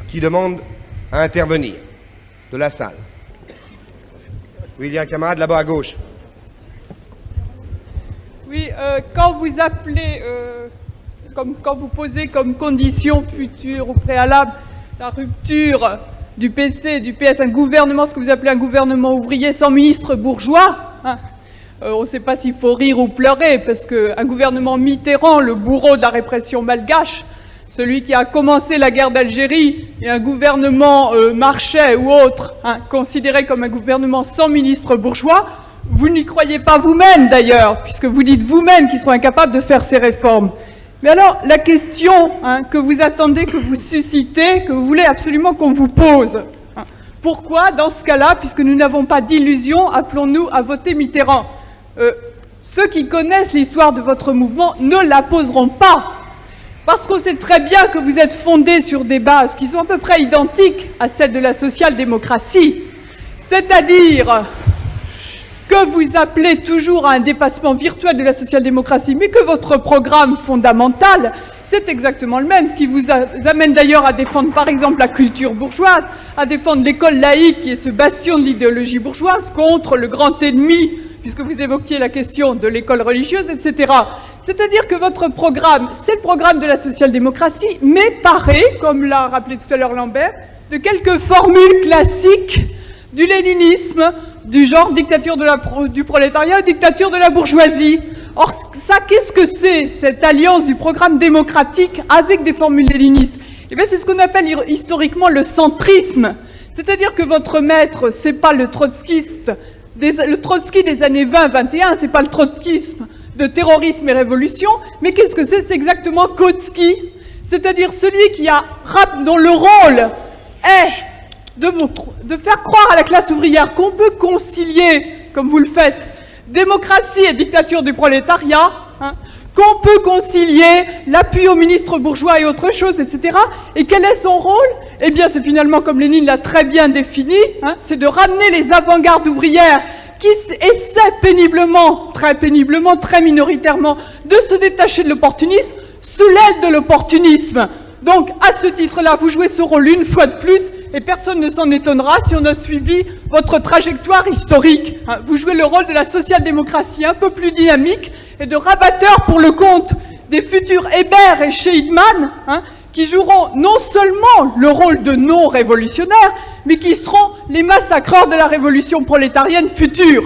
qui demandent à intervenir de la salle? Oui, il y a un camarade là-bas à gauche. Oui, quand vous appelez, quand vous posez comme condition future ou préalable la rupture du PC et du PS, un gouvernement, ce que vous appelez un gouvernement ouvrier sans ministre bourgeois, hein, on ne sait pas s'il faut rire ou pleurer, parce qu'un gouvernement Mitterrand, le bourreau de la répression malgache, celui qui a commencé la guerre d'Algérie, et un gouvernement Marchais ou autre, hein, considéré comme un gouvernement sans ministre bourgeois, vous n'y croyez pas vous-même d'ailleurs, puisque vous dites vous-même qu'ils sont incapables de faire ces réformes. Mais alors, la question que vous attendez, que vous suscitez, que vous voulez absolument qu'on vous pose, pourquoi, dans ce cas-là, puisque nous n'avons pas d'illusion, appelons-nous à voter Mitterrand? Ceux qui connaissent l'histoire de votre mouvement ne la poseront pas, parce qu'on sait très bien que vous êtes fondés sur des bases qui sont à peu près identiques à celles de la social-démocratie, c'est-à-dire que vous appelez toujours à un dépassement virtuel de la social-démocratie, mais que votre programme fondamental, c'est exactement le même, ce qui vous amène d'ailleurs à défendre par exemple la culture bourgeoise, à défendre l'école laïque qui est ce bastion de l'idéologie bourgeoise contre le grand ennemi, puisque vous évoquiez la question de l'école religieuse, etc. C'est-à-dire que votre programme, c'est le programme de la social-démocratie, mais paré, comme l'a rappelé tout à l'heure Lambert, de quelques formules classiques du léninisme, du genre dictature du prolétariat, dictature de la bourgeoisie. Or, ça, qu'est-ce que c'est, cette alliance du programme démocratique avec des formules léninistes? Eh bien, c'est ce qu'on appelle historiquement le centrisme. C'est-à-dire que votre maître, c'est pas le trotskiste, le Trotsky des années 20-21, c'est pas le trotskisme de terrorisme et révolution, mais qu'est-ce que c'est? C'est exactement Kautsky, c'est-à-dire celui dont le rôle est de faire croire à la classe ouvrière qu'on peut concilier, comme vous le faites, démocratie et dictature du prolétariat, qu'on peut concilier l'appui aux ministres bourgeois et autre chose, etc. Et quel est son rôle? Eh bien, c'est finalement, comme Lénine l'a très bien défini, c'est de ramener les avant-gardes ouvrières qui essaient péniblement, très minoritairement, de se détacher de l'opportunisme sous l'aile de l'opportunisme. Donc, à ce titre-là, vous jouez ce rôle une fois de plus, et personne ne s'en étonnera si on a suivi votre trajectoire historique. Vous jouez le rôle de la social-démocratie un peu plus dynamique et de rabatteur pour le compte des futurs Hébert et Scheidman, qui joueront non seulement le rôle de non-révolutionnaires, mais qui seront les massacreurs de la révolution prolétarienne future.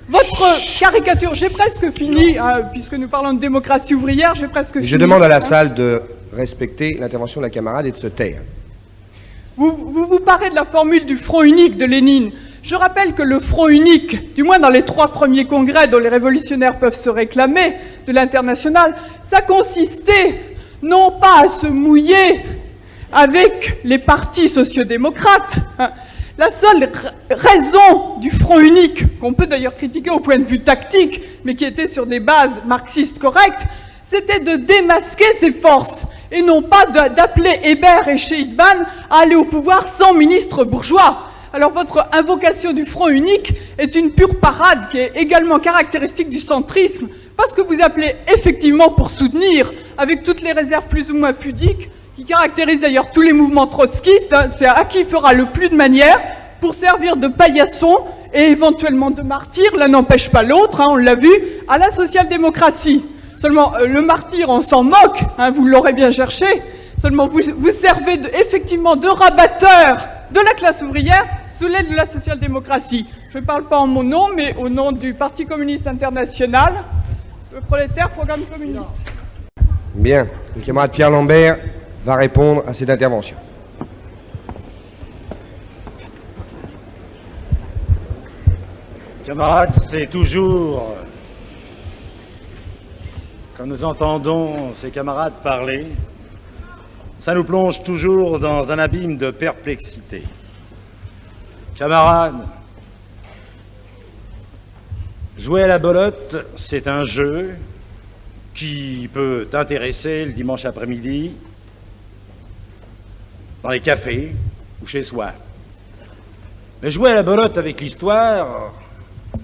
Votre caricature, j'ai presque fini, puisque nous parlons de démocratie ouvrière, j'ai presque fini. Je demande à la salle de respecter l'intervention de la camarade et de se taire. Vous parlez de la formule du front unique de Lénine. Je rappelle que le front unique, du moins dans les 3 premiers congrès dont les révolutionnaires peuvent se réclamer de l'international, ça consistait non pas à se mouiller avec les partis sociodémocrates. La seule raison du front unique, qu'on peut d'ailleurs critiquer au point de vue tactique, mais qui était sur des bases marxistes correctes, c'était de démasquer ses forces, et non pas d'appeler Hébert et Scheidman à aller au pouvoir sans ministre bourgeois. Alors votre invocation du front unique est une pure parade qui est également caractéristique du centrisme, parce que vous appelez effectivement pour soutenir, avec toutes les réserves plus ou moins pudiques, qui caractérisent d'ailleurs tous les mouvements trotskistes, c'est à qui fera le plus de manière pour servir de paillasson et éventuellement de martyr, l'un n'empêche pas l'autre, on l'a vu, à la social-démocratie. Seulement, le martyr, on s'en moque, vous l'aurez bien cherché. Seulement, vous servez effectivement de rabatteur de la classe ouvrière sous l'aile de la social-démocratie. Je ne parle pas en mon nom, mais au nom du Parti communiste international, le prolétaire programme communiste. Bien. Le camarade Pierre Lambert va répondre à cette intervention. Camarades, c'est toujours... Quand nous entendons ces camarades parler, ça nous plonge toujours dans un abîme de perplexité. Camarades, jouer à la belote, c'est un jeu qui peut t'intéresser le dimanche après-midi, dans les cafés ou chez soi. Mais jouer à la belote avec l'histoire,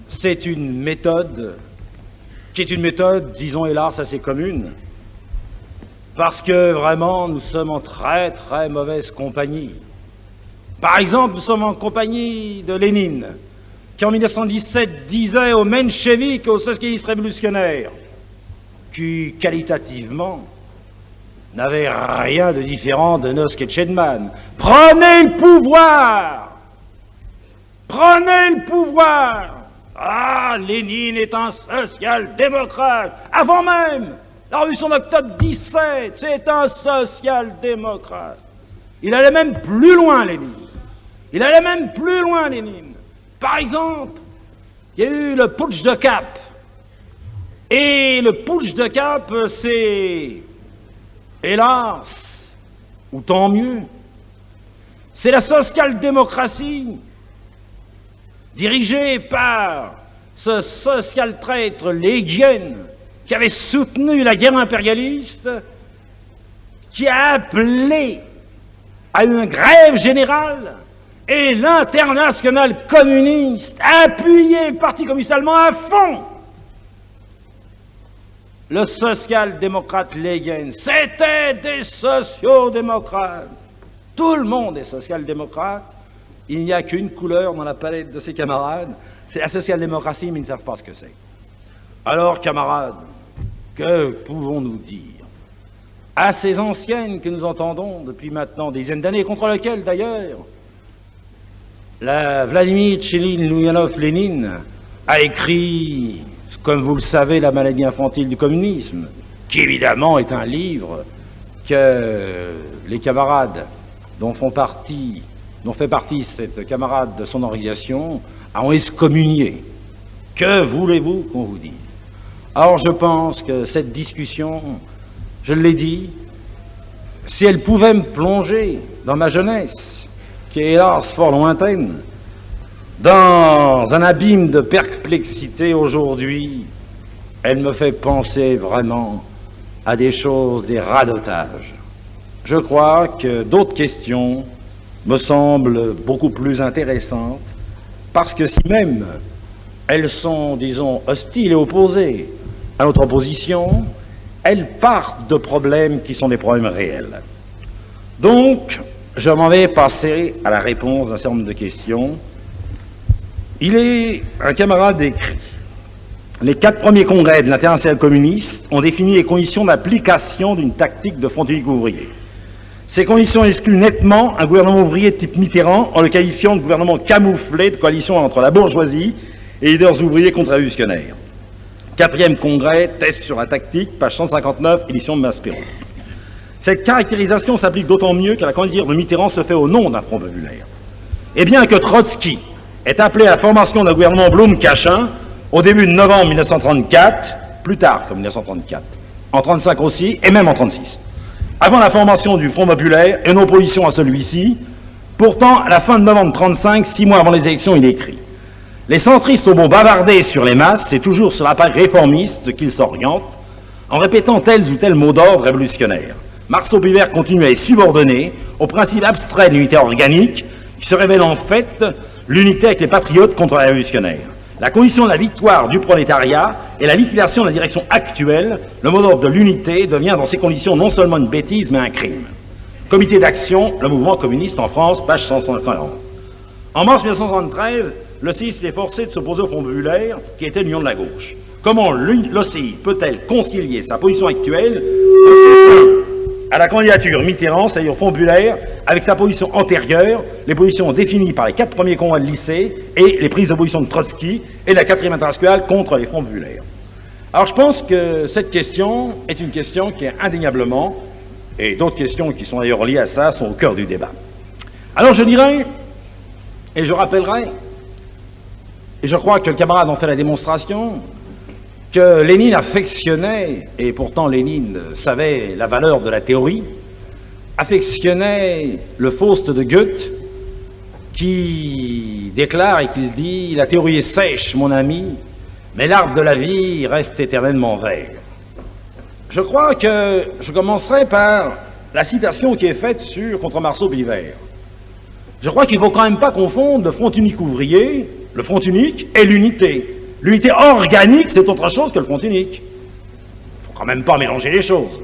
c'est une méthode qui est une méthode, disons hélas, assez commune, parce que vraiment nous sommes en très très mauvaise compagnie. Par exemple, nous sommes en compagnie de Lénine, qui en 1917 disait aux mencheviks et aux socialistes révolutionnaires, qui qualitativement n'avaient rien de différent de Nosk et Tchedman. Prenez le pouvoir! Prenez le pouvoir! Ah, Lénine est un social-démocrate. Avant même la révolution d'octobre 17, c'est un social-démocrate. Il allait même plus loin, Lénine. Il allait même plus loin, Lénine. Par exemple, il y a eu le putsch de Cap. Et le putsch de Cap, c'est, hélas, ou tant mieux, c'est la social-démocratie dirigée par ce social-traître Léguien qui avait soutenu la guerre impérialiste, qui a appelé à une grève générale, et l'internationale communiste a appuyé le Parti communiste allemand à fond. Le social-démocrate Léguien, c'était des sociaux-démocrates. Tout le monde est social-démocrate. Il n'y a qu'une couleur dans la palette de ses camarades, c'est la social-démocratie, mais ils ne savent pas ce que c'est. Alors, camarades, que pouvons-nous dire à ces anciennes que nous entendons depuis maintenant des dizaines d'années, contre lesquelles d'ailleurs la Vladimir Tchilin-Louyanov-Lénine a écrit, comme vous le savez, La maladie infantile du communisme, qui évidemment est un livre que les camarades dont fait partie cette camarade de son organisation ont excommunié. Que voulez-vous qu'on vous dise? Alors je pense que cette discussion, je l'ai dit, si elle pouvait me plonger dans ma jeunesse, qui est hélas fort lointaine, dans un abîme de perplexité aujourd'hui, elle me fait penser vraiment à des choses, des radotages. Je crois que d'autres questions me semblent beaucoup plus intéressantes, parce que si même elles sont, disons, hostiles et opposées à notre opposition, elles partent de problèmes qui sont des problèmes réels. Donc, je m'en vais passer à la réponse d'un certain nombre de questions. Un camarade écrit: les 4 premiers congrès de l'Internationale communiste ont défini les conditions d'application d'une tactique de front unique ouvrier. Ces conditions excluent nettement un gouvernement ouvrier de type Mitterrand en le qualifiant de gouvernement camouflé de coalition entre la bourgeoisie et leaders ouvriers contre-révolutionnaires. 4e congrès, test sur la tactique, page 159, édition de Maspero. Cette caractérisation s'applique d'autant mieux que la candidature de Mitterrand se fait au nom d'un front populaire. Et bien que Trotsky ait appelé à la formation d'un gouvernement Blum-Cachin au début de novembre 1934, plus tard que 1934, en 1935 aussi, et même en 1936, avant la formation du Front populaire et en opposition à celui-ci, pourtant, à la fin de novembre 1935, 6 mois avant les élections, il écrit: les centristes ont beau bavarder sur les masses, c'est toujours sur la page réformiste qu'ils s'orientent, en répétant tels ou tels mots d'ordre révolutionnaires. Marceau-Pivert continue à être subordonné au principe abstrait de l'unité organique, qui se révèle en fait l'unité avec les patriotes contre les révolutionnaires. La condition de la victoire du prolétariat et la liquidation de la direction actuelle, le mot d'ordre de l'unité, devient dans ces conditions non seulement une bêtise, mais un crime. Comité d'action, le mouvement communiste en France, page 150. En mars 1973, l'OCI s'est forcé de s'opposer au Front populaire, qui était l'union de la gauche. Comment l'OCI peut-elle concilier sa position actuelle à la candidature Mitterrand, c'est-à-dire au Front populaire, avec sa position antérieure, les positions définies par les 4 premiers congrès de lycée et les prises de position de Trotsky et la 4e internationale contre les Fronts populaires? Alors je pense que cette question est une question qui est indéniablement, et d'autres questions qui sont d'ailleurs liées à ça, sont au cœur du débat. Alors je dirais, et je rappellerai, et je crois que le camarade en fait la démonstration, que Lénine affectionnait, et pourtant Lénine savait la valeur de la théorie, affectionnait le Faust de Goethe, qui déclare et qui dit: la théorie est sèche, mon ami, mais l'arbre de la vie reste éternellement vert. Je crois que je commencerai par la citation qui est faite contre Marceau-Pivert. Je crois qu'il ne faut quand même pas confondre le front unique ouvrier, le front unique, et l'unité. L'unité organique, c'est autre chose que le front unique. Il ne faut quand même pas mélanger les choses.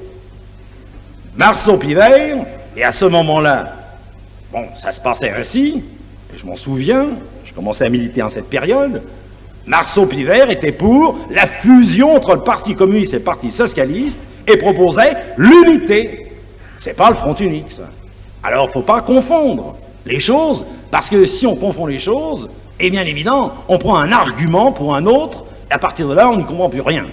Marceau-Pivert, et à ce moment-là, bon, ça se passait ainsi, et je m'en souviens, je commençais à militer en cette période, Marceau-Pivert était pour la fusion entre le Parti communiste et le Parti socialiste et proposait l'unité. C'est pas le front unique, ça. Alors, il ne faut pas confondre les choses, parce que si on confond les choses, et bien évidemment, on prend un argument pour un autre, et à partir de là, on n'y comprend plus rien.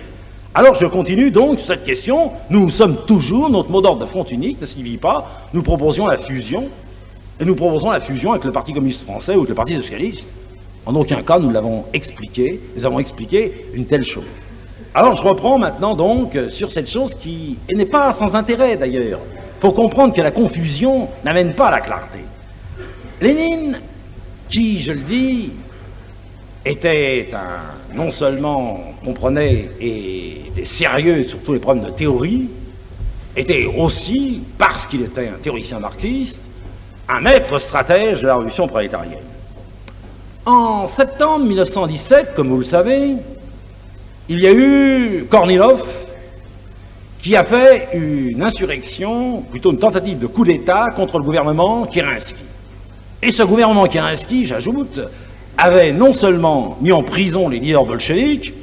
Alors, je continue donc sur cette question. Nous sommes toujours, notre mot d'ordre de front unique ne signifie pas, nous proposions la fusion, et nous proposons la fusion avec le Parti communiste français ou avec le Parti socialiste. En aucun cas, nous l'avons expliqué, nous avons expliqué une telle chose. Alors, je reprends maintenant donc sur cette chose qui n'est pas sans intérêt d'ailleurs. Il faut comprendre que la confusion n'amène pas à la clarté. Lénine, qui, je le dis, était non seulement comprenait et était sérieux sur tous les problèmes de théorie, était aussi, parce qu'il était un théoricien marxiste, un maître stratège de la révolution prolétarienne. En septembre 1917, comme vous le savez, il y a eu Kornilov qui a fait une insurrection, plutôt une tentative de coup d'État contre le gouvernement Kerensky. Et ce gouvernement Kerensky, j'ajoute, avait non seulement mis en prison les leaders bolcheviques,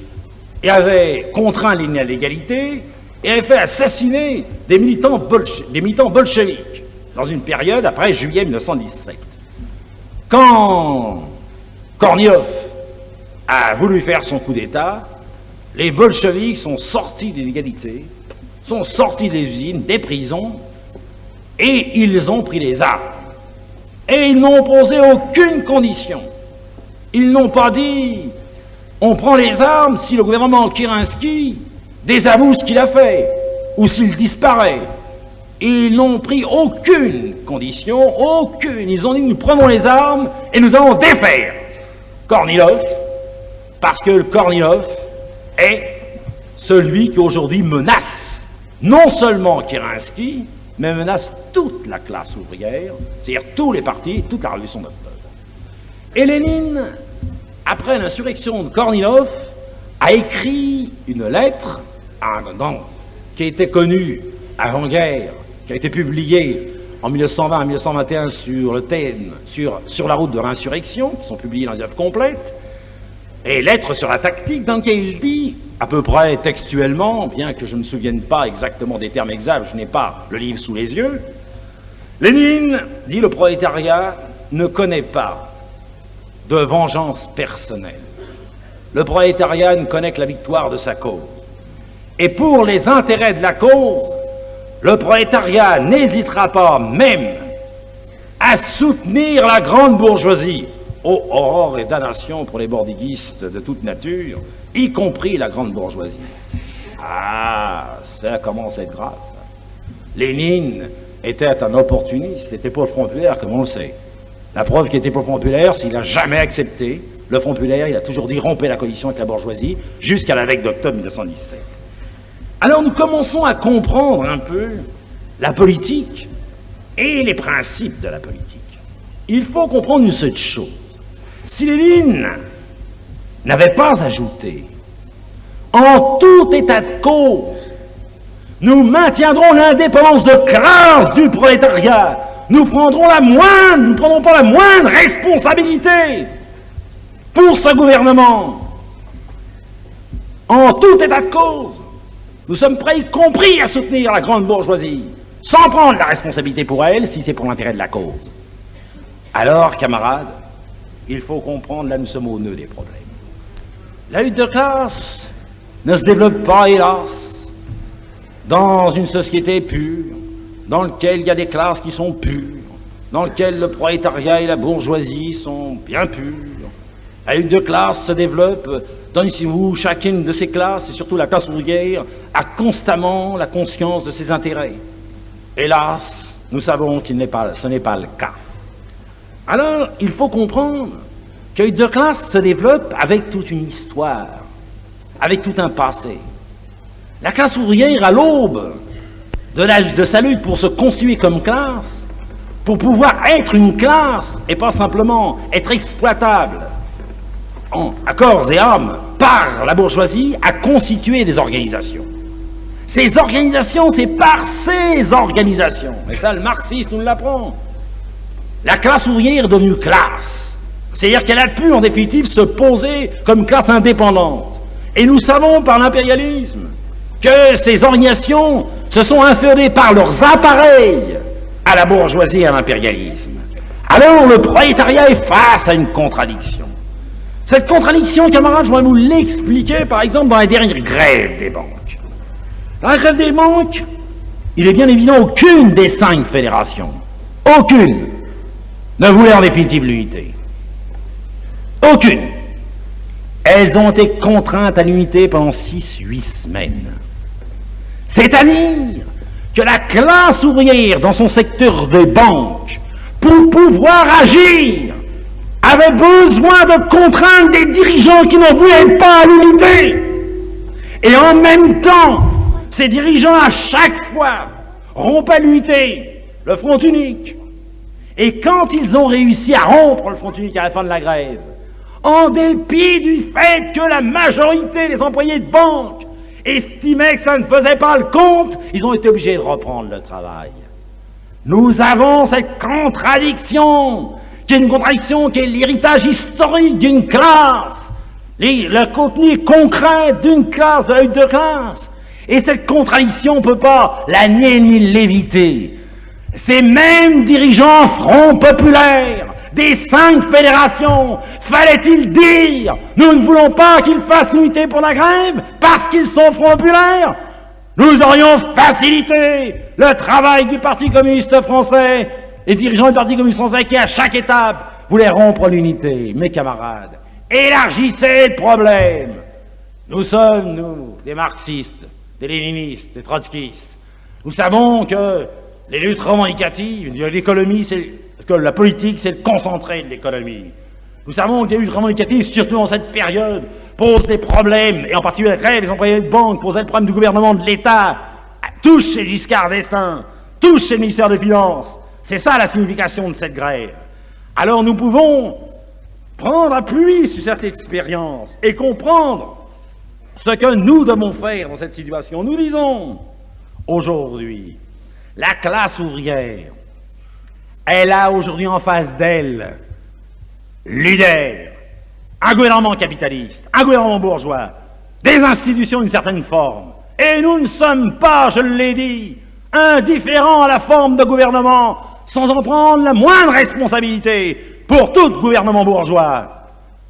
et avait contraint Lénine à l'égalité, et avait fait assassiner des militants bolcheviques dans une période après juillet 1917. Quand Kornilov a voulu faire son coup d'État, les bolcheviks sont sortis de l'égalité, sont sortis des usines, des prisons, et ils ont pris les armes. Et ils n'ont posé aucune condition. Ils n'ont pas dit « on prend les armes si le gouvernement Kerensky désavoue ce qu'il a fait, ou s'il disparaît ». Ils n'ont pris aucune condition, aucune. Ils ont dit « nous prenons les armes et nous allons défaire Kornilov », parce que le Kornilov est celui qui aujourd'hui menace non seulement Kerensky, mais menace toute la classe ouvrière, c'est-à-dire tous les partis, toute la révolution d'octobre. Et Lénine, après l'insurrection de Kornilov, a écrit une lettre qui a été connue avant-guerre, qui a été publiée en 1920 à 1921 sur le thème, sur la route de l'insurrection, qui sont publiées dans les œuvres complètes, et lettre sur la tactique, dans laquelle il dit, à peu près textuellement, bien que je ne me souvienne pas exactement des termes exacts, je n'ai pas le livre sous les yeux, Lénine dit le prolétariat ne connaît pas de vengeance personnelle. Le prolétariat ne connaît que la victoire de sa cause. Et pour les intérêts de la cause, le prolétariat n'hésitera pas même à soutenir la grande bourgeoisie. Oh, horreur et damnation pour les bordiguistes de toute nature, y compris la grande bourgeoisie. Ah, ça commence à être grave. Lénine était un opportuniste, n'était pas le Front populaire, comme on le sait. La preuve qu'il était pas le Front populaire, c'est qu'il n'a jamais accepté le Front populaire, il a toujours dit rompez la coalition avec la bourgeoisie, jusqu'à la veille d'octobre 1917. Alors nous commençons à comprendre un peu la politique et les principes de la politique. Il faut comprendre une seule chose. Si Lénine n'avait pas ajouté « En tout état de cause, nous maintiendrons l'indépendance de classe du prolétariat, nous ne prendrons pas la moindre responsabilité pour ce gouvernement. En tout état de cause, nous sommes prêts, y compris à soutenir la grande bourgeoisie, sans prendre la responsabilité pour elle, si c'est pour l'intérêt de la cause. » Alors, camarades, il faut comprendre, là nous sommes au nœud des problèmes. La lutte de classe ne se développe pas, hélas, dans une société pure, dans laquelle il y a des classes qui sont pures, dans laquelle le prolétariat et la bourgeoisie sont bien purs. La lutte de classe se développe dans où chacune de ces classes, et surtout la classe ouvrière, a constamment la conscience de ses intérêts. Hélas, nous savons que ce n'est pas le cas. Alors, il faut comprendre que la lutte de classe se développe avec toute une histoire, avec tout un passé. La classe ouvrière, à l'aube de sa lutte pour se constituer comme classe, pour pouvoir être une classe et pas simplement être exploitable à corps et âme par la bourgeoisie, a constitué des organisations. Ces organisations, c'est par ces organisations, et ça le marxisme nous l'apprend, la classe ouvrière est devenue classe. C'est-à-dire qu'elle a pu en définitive se poser comme classe indépendante. Et nous savons par l'impérialisme que ces organisations se sont inféodées par leurs appareils à la bourgeoisie et à l'impérialisme. Alors le prolétariat est face à une contradiction. Cette contradiction, camarades, je vais vous l'expliquer par exemple dans la dernière grève des banques. Dans la grève des banques, il est bien évident aucune des 5 fédérations, aucune, ne voulait en définitive l'unité. Aucune. Elles ont été contraintes à l'unité pendant 6-8 semaines. C'est-à-dire que la classe ouvrière dans son secteur des banques, pour pouvoir agir, avait besoin de contraindre des dirigeants qui n'en voulaient pas à l'unité. Et en même temps, ces dirigeants à chaque fois rompaient l'unité, le front unique. Et quand ils ont réussi à rompre le front unique à la fin de la grève, en dépit du fait que la majorité des employés de banque estimaient que ça ne faisait pas le compte, ils ont été obligés de reprendre le travail. Nous avons cette contradiction, qui est une contradiction qui est l'héritage historique d'une classe, le contenu concret d'une classe, de la lutte de classe. Et cette contradiction, on ne peut pas la nier ni l'éviter. Ces mêmes dirigeants Front populaire des 5 fédérations, fallait-il dire « Nous ne voulons pas qu'ils fassent l'unité pour la grève parce qu'ils sont Front populaire ?» Nous aurions facilité le travail du Parti communiste français et des dirigeants du Parti communiste français qui, à chaque étape, voulaient rompre l'unité. Mes camarades, élargissez le problème. Nous sommes, nous, des marxistes, des léninistes, des trotskistes. Nous savons que les luttes revendicatives, l'économie, que la politique, c'est le concentré de l'économie. Nous savons que les luttes revendicatives, surtout dans cette période, posent des problèmes, et en particulier la grève des employés de banque, posait le problème du gouvernement, de l'État, touche chez Giscard d'Estaing, touche chez le ministère des Finances. C'est ça la signification de cette grève. Alors nous pouvons prendre appui sur cette expérience et comprendre ce que nous devons faire dans cette situation. Nous disons, aujourd'hui, la classe ouvrière, elle a aujourd'hui en face d'elle l'UDER, un gouvernement capitaliste, un gouvernement bourgeois, des institutions d'une certaine forme. Et nous ne sommes pas, je l'ai dit, indifférents à la forme de gouvernement, sans en prendre la moindre responsabilité pour tout gouvernement bourgeois.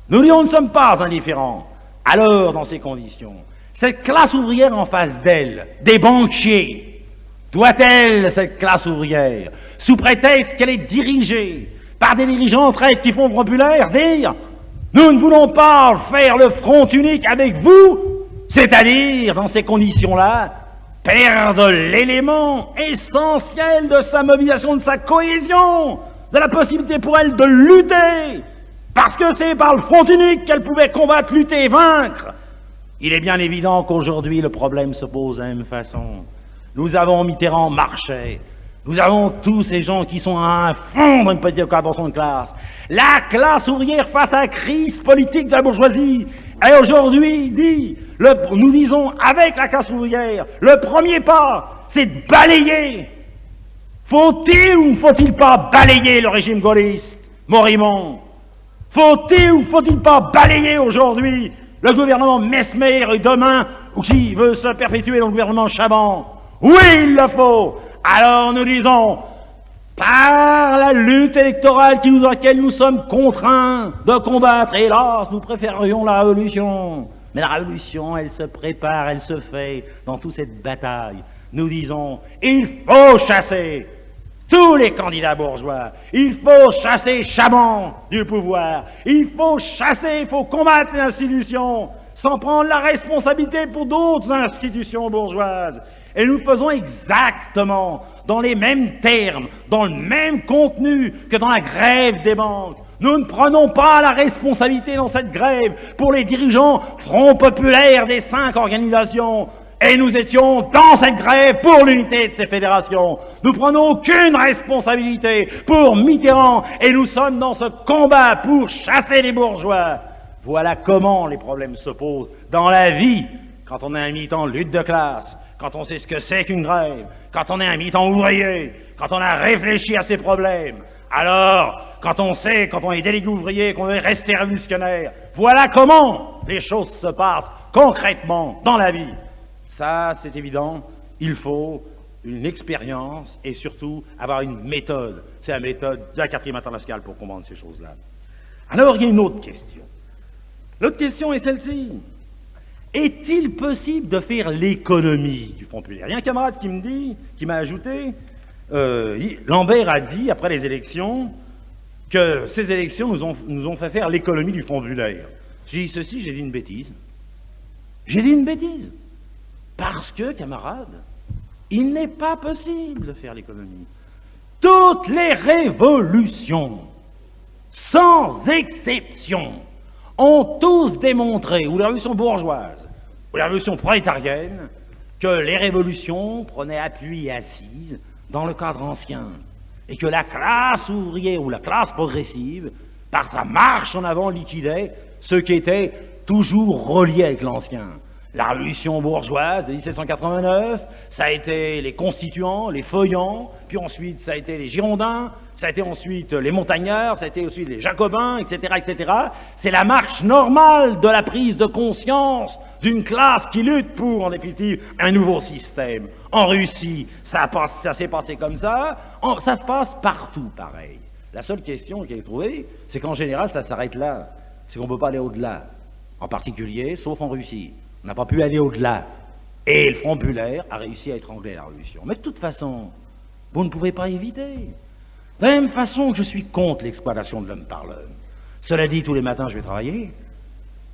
Nous disons, nous ne sommes pas indifférents. Alors, dans ces conditions, cette classe ouvrière en face d'elle, des banquiers, doit-elle, cette classe ouvrière, sous prétexte qu'elle est dirigée par des dirigeants traîtres qui font populaire, dire « Nous ne voulons pas faire le front unique avec vous », c'est-à-dire, dans ces conditions-là, perdre l'élément essentiel de sa mobilisation, de sa cohésion, de la possibilité pour elle de lutter, parce que c'est par le front unique qu'elle pouvait combattre, lutter et vaincre. Il est bien évident qu'aujourd'hui, le problème se pose de la même façon. Nous avons Mitterrand marché. Nous avons tous ces gens qui sont à un fond d'une petite collaboration de classe. La classe ouvrière face à la crise politique de la bourgeoisie. Et aujourd'hui, nous disons avec la classe ouvrière, le premier pas, c'est de balayer. Faut-il ou ne faut-il pas balayer le régime gaulliste, Morimond? Faut-il ou ne faut-il pas balayer aujourd'hui le gouvernement Mesmer et demain, qui veut se perpétuer dans le gouvernement Chaban? Oui, il le faut. Alors nous disons, par la lutte électorale dans laquelle nous sommes contraints de combattre, hélas, nous préférerions la révolution. Mais la révolution, elle se prépare, elle se fait dans toute cette bataille. Nous disons, il faut chasser tous les candidats bourgeois. Il faut chasser Chaban du pouvoir. Il faut chasser, il faut combattre ces institutions sans prendre la responsabilité pour d'autres institutions bourgeoises. Et nous faisons exactement dans les mêmes termes, dans le même contenu que dans la grève des banques. Nous ne prenons pas la responsabilité dans cette grève pour les dirigeants Front populaire des 5 organisations. Et nous étions dans cette grève pour l'unité de ces fédérations. Nous prenons aucune responsabilité pour Mitterrand et nous sommes dans ce combat pour chasser les bourgeois. Voilà comment les problèmes se posent dans la vie quand on est un militant de lutte de classe, quand on sait ce que c'est qu'une grève, quand on est un militant ouvrier, quand on a réfléchi à ces problèmes, alors, quand on sait, quand on est délégué ouvrier, qu'on veut rester révolutionnaire, voilà comment les choses se passent concrètement dans la vie. Ça, c'est évident, il faut une expérience et surtout avoir une méthode. C'est la méthode de la 4e internationale pour comprendre ces choses-là. Alors, il y a une autre question. L'autre question est celle-ci. Est-il possible de faire l'économie du Front populaire? Il y a un camarade qui me dit, qui m'a ajouté, Lambert a dit, après les élections, que ces élections nous ont fait faire l'économie du Front populaire. J'ai dit ceci, j'ai dit une bêtise. J'ai dit une bêtise. Parce que, camarades, il n'est pas possible de faire l'économie. Toutes les révolutions, sans exception, ont tous démontré, ou la révolution bourgeoise, ou la révolution prolétarienne, que les révolutions prenaient appui et assise dans le cadre ancien, et que la classe ouvrière ou la classe progressive, par sa marche en avant, liquidait ceux qui étaient toujours reliés avec l'ancien. La révolution bourgeoise de 1789, ça a été les constituants, les feuillants, puis ensuite ça a été les girondins, ça a été ensuite les montagnards, ça a été ensuite les jacobins, etc., etc. C'est la marche normale de la prise de conscience d'une classe qui lutte pour, en définitive, un nouveau système. En Russie, ça s'est passé comme ça, ça se passe partout pareil. La seule question qu'il a trouvée, c'est qu'en général, ça s'arrête là. C'est qu'on ne peut pas aller au-delà. En particulier, sauf en Russie. On n'a pas pu aller au-delà. Et le Front populaire a réussi à étrangler la révolution. Mais de toute façon, vous ne pouvez pas éviter. De la même façon que je suis contre l'exploitation de l'homme par l'homme. Cela dit, tous les matins, je vais travailler.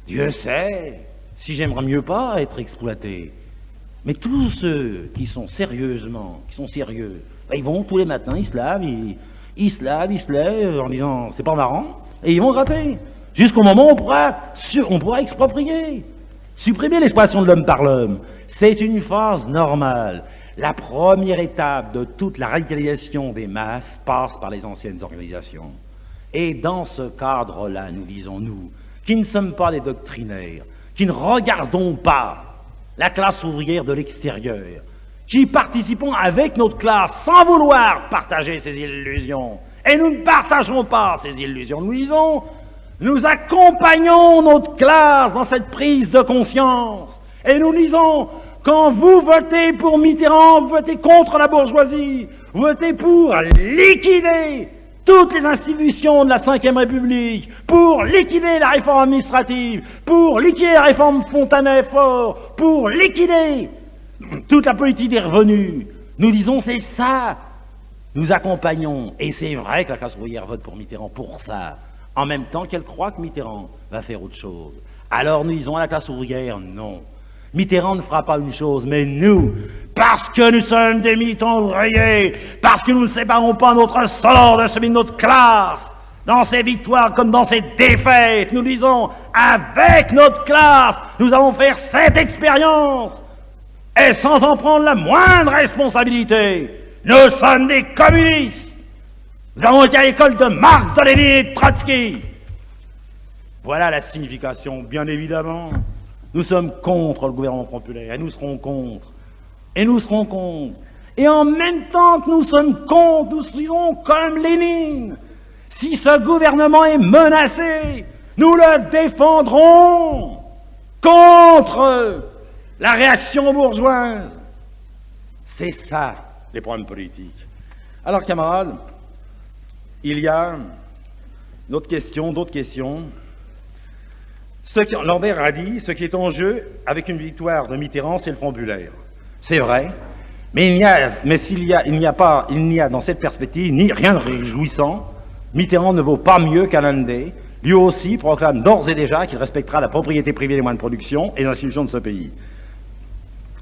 Dieu sait si j'aimerais mieux pas être exploité. Mais tous ceux qui sont sérieux, ben, ils vont tous les matins, ils se lavent, ils se lèvent en disant c'est pas marrant, et ils vont gratter. Jusqu'au moment où on pourra exproprier. Supprimer l'exploitation de l'homme par l'homme, c'est une phase normale. La première étape de toute la radicalisation des masses passe par les anciennes organisations. Et dans ce cadre-là, nous disons, nous, qui ne sommes pas des doctrinaires, qui ne regardons pas la classe ouvrière de l'extérieur, qui participons avec notre classe sans vouloir partager ces illusions, et nous ne partagerons pas ces illusions, nous disons, nous accompagnons notre classe dans cette prise de conscience. Et nous disons, quand vous votez pour Mitterrand, vous votez contre la bourgeoisie, vous votez pour liquider toutes les institutions de la Ve République, pour liquider la réforme administrative, pour liquider la réforme Fontanet-Fort, pour liquider toute la politique des revenus. Nous disons, c'est ça. Nous accompagnons. Et c'est vrai que la classe ouvrière vote pour Mitterrand pour ça. En même temps qu'elle croit que Mitterrand va faire autre chose. Alors nous disons à la classe ouvrière, non. Mitterrand ne fera pas une chose, mais nous, parce que nous sommes des militants ouvriers, parce que nous ne séparons pas notre sort de celui de notre classe, dans ses victoires comme dans ses défaites, nous disons, avec notre classe, nous allons faire cette expérience, et sans en prendre la moindre responsabilité. Nous sommes des communistes. Nous avons été à l'école de Marx, de Lénine et de Trotsky. Voilà la signification, bien évidemment. Nous sommes contre le gouvernement populaire, et nous serons contre. Et nous serons contre. Et en même temps que nous sommes contre, nous disons comme Lénine, si ce gouvernement est menacé, nous le défendrons contre la réaction bourgeoise. C'est ça, les problèmes politiques. Alors, camarades, il y a d'autres questions. Lambert a dit, ce qui est en jeu avec une victoire de Mitterrand, c'est le Front populaire. C'est vrai, mais il n'y a dans cette perspective rien de réjouissant. Mitterrand ne vaut pas mieux qu'Allende. Lui aussi proclame d'ores et déjà qu'il respectera la propriété privée des moyens de production et les institutions de ce pays.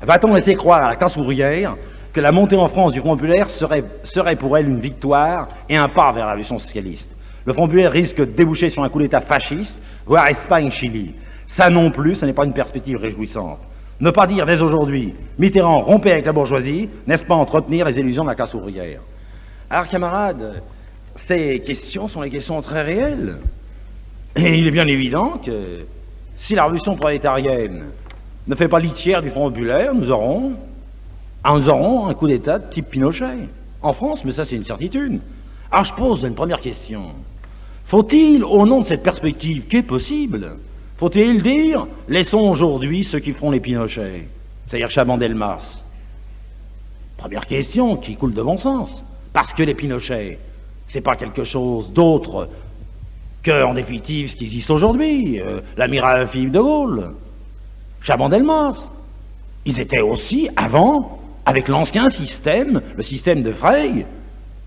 Va-t-on laisser croire à la classe ouvrière que la montée en France du Front populaire serait pour elle une victoire et un pas vers la révolution socialiste? Le Front populaire risque de déboucher sur un coup d'État fasciste, voire Espagne-Chili. Ça non plus, ce n'est pas une perspective réjouissante. Ne pas dire dès aujourd'hui, Mitterrand rompait avec la bourgeoisie, n'est-ce pas entretenir les illusions de la classe ouvrière? Alors, camarades, ces questions sont des questions très réelles. Et il est bien évident que si la révolution prolétarienne ne fait pas litière du Front populaire, nous aurons nous aurons un coup d'État de type Pinochet. En France, mais ça c'est une certitude. Alors je pose une première question. Faut-il, au nom de cette perspective qui est possible, faut-il dire, laissons aujourd'hui ceux qui feront les Pinochets, c'est-à-dire Chaban-Delmas? Première question qui coule de bon sens. Parce que les Pinochets, c'est pas quelque chose d'autre que, en définitive, ce qui existe aujourd'hui, l'amiral Philippe de Gaulle, Chaban-Delmas. Ils étaient aussi, avant, avec l'ancien système, le système de Frey,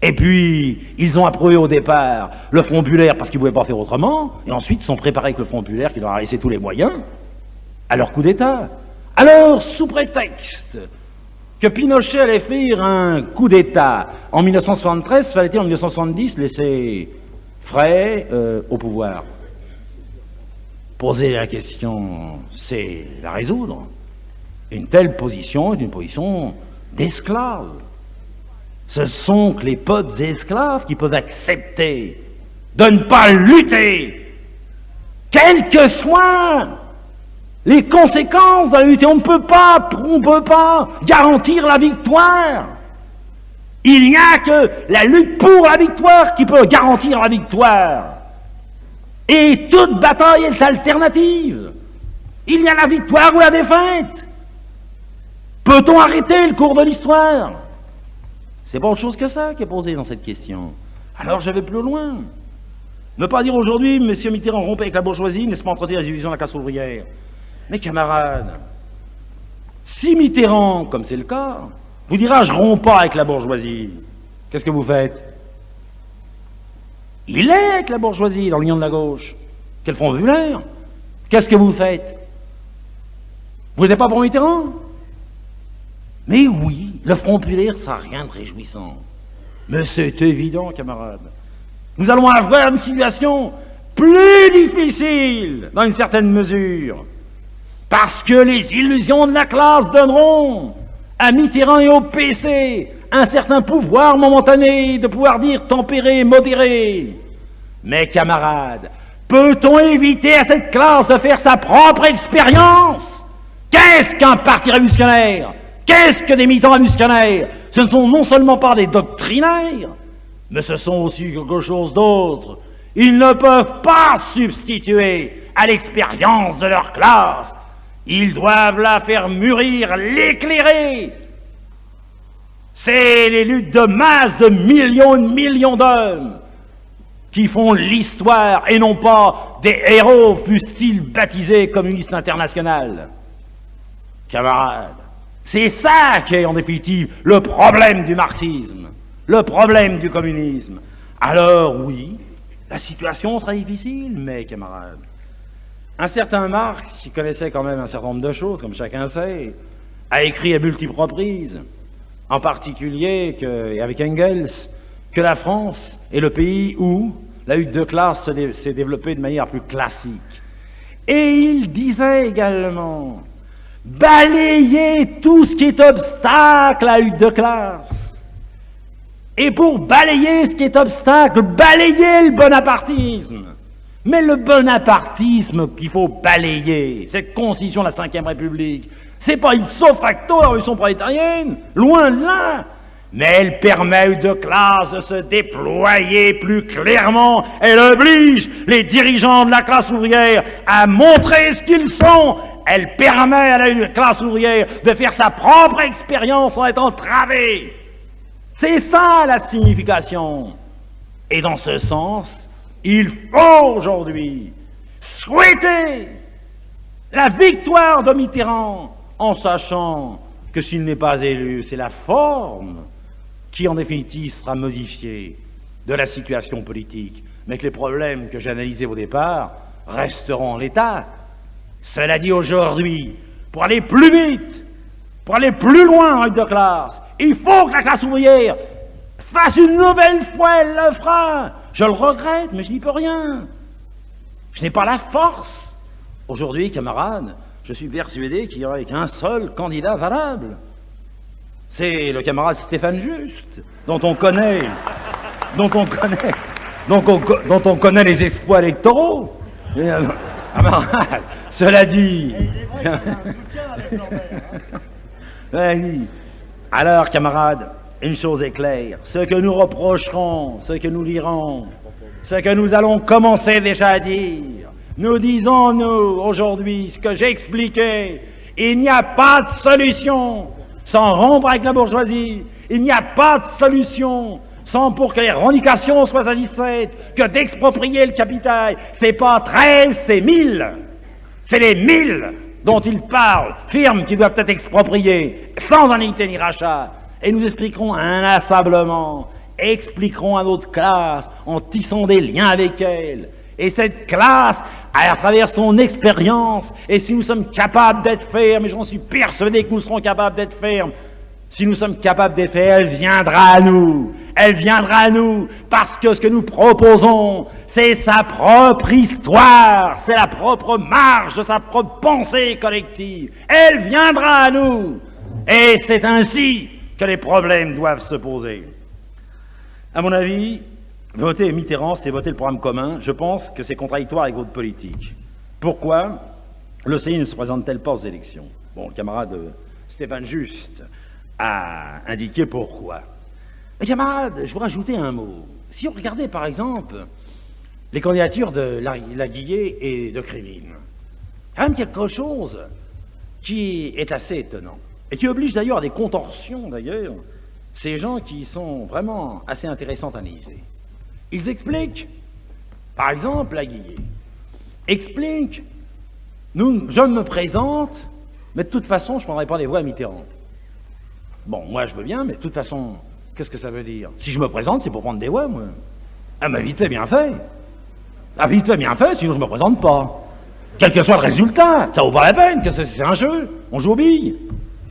et puis ils ont approuvé au départ le Front populaire parce qu'ils ne pouvaient pas faire autrement, et ensuite ils sont préparés avec le Front populaire qui leur a laissé tous les moyens à leur coup d'État. Alors, sous prétexte que Pinochet allait faire un coup d'État en 1973, fallait-il en 1970 laisser Frey au pouvoir? Poser la question, c'est la résoudre. Une telle position est une position d'esclave. Ce sont que les peuples esclaves qui peuvent accepter de ne pas lutter, quelles que soient les conséquences de la lutte. On ne peut pas garantir la victoire. Il n'y a que la lutte pour la victoire qui peut garantir la victoire. Et toute bataille est alternative. Il y a la victoire ou la défaite. Peut-on arrêter le cours de l'histoire? C'est pas autre chose que ça qui est posé dans cette question. Alors je vais plus loin. Ne pas dire aujourd'hui, M. Mitterrand rompt avec la bourgeoisie, n'est-ce pas entretenir la division de la classe ouvrière? Mes camarades, si Mitterrand, comme c'est le cas, vous dira je romps pas avec la bourgeoisie, qu'est-ce que vous faites? Il est avec la bourgeoisie dans l'Union de la gauche. Quel Front populaire? Qu'est-ce que vous faites? Vous n'êtes pas pour Mitterrand? Mais oui, le Front populaire, ça n'a rien de réjouissant. Mais c'est évident, camarades. Nous allons avoir une situation plus difficile, dans une certaine mesure, parce que les illusions de la classe donneront à Mitterrand et au PC un certain pouvoir momentané, de pouvoir dire tempéré, modéré. Mais camarades, peut-on éviter à cette classe de faire sa propre expérience? Qu'est-ce qu'un parti révolutionnaire? Qu'est-ce que des militants révolutionnaires? Ce ne sont non seulement pas des doctrinaires, mais ce sont aussi quelque chose d'autre. Ils ne peuvent pas substituer à l'expérience de leur classe. Ils doivent la faire mûrir, l'éclairer. C'est les luttes de masse de millions et de millions d'hommes qui font l'histoire et non pas des héros, fussent-ils baptisés communistes internationaux. Camarades, c'est ça qui est en définitive le problème du marxisme, le problème du communisme. Alors oui, la situation sera difficile, mes camarades. Un certain Marx, qui connaissait quand même un certain nombre de choses, comme chacun sait, a écrit à multiples reprises, en particulier avec Engels, que la France est le pays où la lutte de classe s'est développée de manière plus classique. Et il disait également, balayer tout ce qui est obstacle à la lutte de classe. Et pour balayer ce qui est obstacle, balayer le bonapartisme. Mais le bonapartisme qu'il faut balayer, cette constitution de la Ve République, c'est pas ipso facto la révolution prolétarienne, loin de là. Mais elle permet de classe de se déployer plus clairement. Elle oblige les dirigeants de la classe ouvrière à montrer ce qu'ils sont. Elle permet à la classe ouvrière de faire sa propre expérience sans être entravée. C'est ça la signification. Et dans ce sens, il faut aujourd'hui souhaiter la victoire de Mitterrand en sachant que s'il n'est pas élu, c'est la forme qui en définitive sera modifiée de la situation politique, mais que les problèmes que j'ai analysés au départ resteront en l'état. Cela dit, aujourd'hui, pour aller plus vite, pour aller plus loin en lutte de classe, il faut que la classe ouvrière fasse une nouvelle fois, elle le fera. Je le regrette, mais je n'y peux rien. Je n'ai pas la force. Aujourd'hui, camarades, je suis persuadé qu'il n'y aurait qu'un seul candidat valable. C'est le camarade Stéphane Juste, dont on connaît les exploits électoraux. Cela dit, Alors, camarades, une chose est claire, ce que nous reprocherons, ce que nous dirons, ce que nous allons commencer déjà à dire, nous disons, nous, aujourd'hui, ce que j'ai expliqué, il n'y a pas de solution sans rompre avec la bourgeoisie, il n'y a pas de solution sans pour que les revendications soient satisfaites, que d'exproprier le capital, c'est pas 13, c'est 1000. C'est les 1000 dont il parle, firmes qui doivent être expropriées, sans indemnité ni rachat. Et nous expliquerons inlassablement, expliquerons à notre classe, en tissant des liens avec elle. Et cette classe, à travers son expérience, et si nous sommes capables d'être fermes, et j'en suis persuadé que nous serons capables d'être fermes, si nous sommes capables d'être fermes, elle viendra à nous. Elle viendra à nous parce que ce que nous proposons, c'est sa propre histoire, c'est la propre marge de sa propre pensée collective. Elle viendra à nous. Et c'est ainsi que les problèmes doivent se poser. À mon avis, voter Mitterrand, c'est voter le programme commun. Je pense que c'est contradictoire avec votre politique. Pourquoi le CI ne se présente-t-elle pas aux élections? Bon, le camarade Stéphane Juste a indiqué pourquoi. Mais camarades, je voudrais ajouter un mot. Si on regardait par exemple les candidatures de Laguiller et de Krivine, il y a quand même quelque chose qui est assez étonnant et qui oblige d'ailleurs à des contorsions d'ailleurs ces gens qui sont vraiment assez intéressants à analyser. Ils expliquent, par exemple, Laguiller explique, je me présente, mais de toute façon, je ne prendrai pas les voix à Mitterrand. Bon, moi je veux bien, mais de toute façon, qu'est-ce que ça veut dire? Si je me présente, c'est pour prendre des voix, moi. Ah, mais vite fait, bien fait. Ah, vite fait, bien fait, sinon je ne me présente pas. Quel que soit le résultat, ça vaut pas la peine, que c'est un jeu, on joue aux billes.